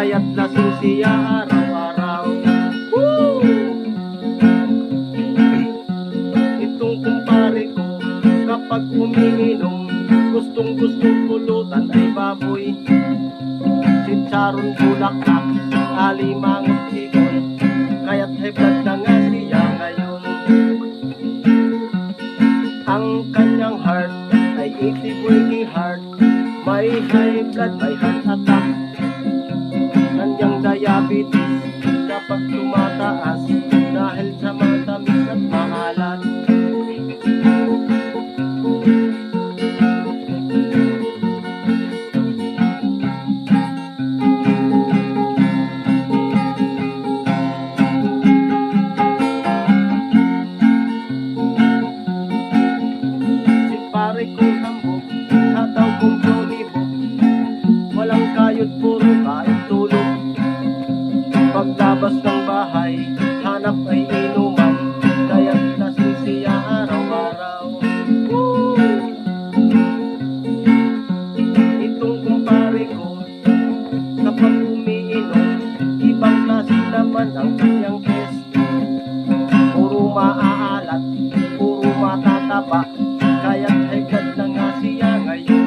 kaya't lasing siya araw-araw. Itong kumpare ko, kapag umiinom, gustong-gustong pulutan ay baboy, chicharon, bulaklak, alimangot, ibon, kaya't high blood na nga siya ngayon. Ang kanyang heart ay 80 working hard, may high blood, may heart attack, kanyang diabetes kapag tumataas dahil sa matamis at maalat. Pare kong hambog, hataw kong lumibog, walang kayod, puro kain tulog. Paglabas ng bahay, hanap ay inuman, kaya't lasing siya araw-araw. Itong kumpare ko, kapag umiinom, ibang klase naman ang kanyang test. Puro maaalat, puro matataba, kaya't high blood na nga siya ngayon.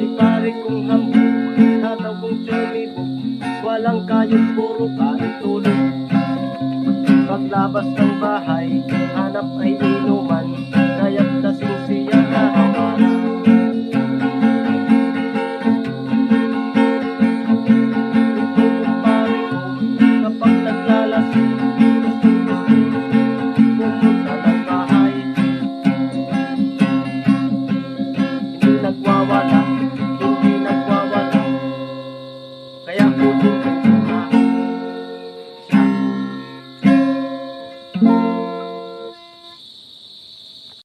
Si pare kong hambog, hataw kong sumibog, walang kayod, puro kain tulog. Paglabas ng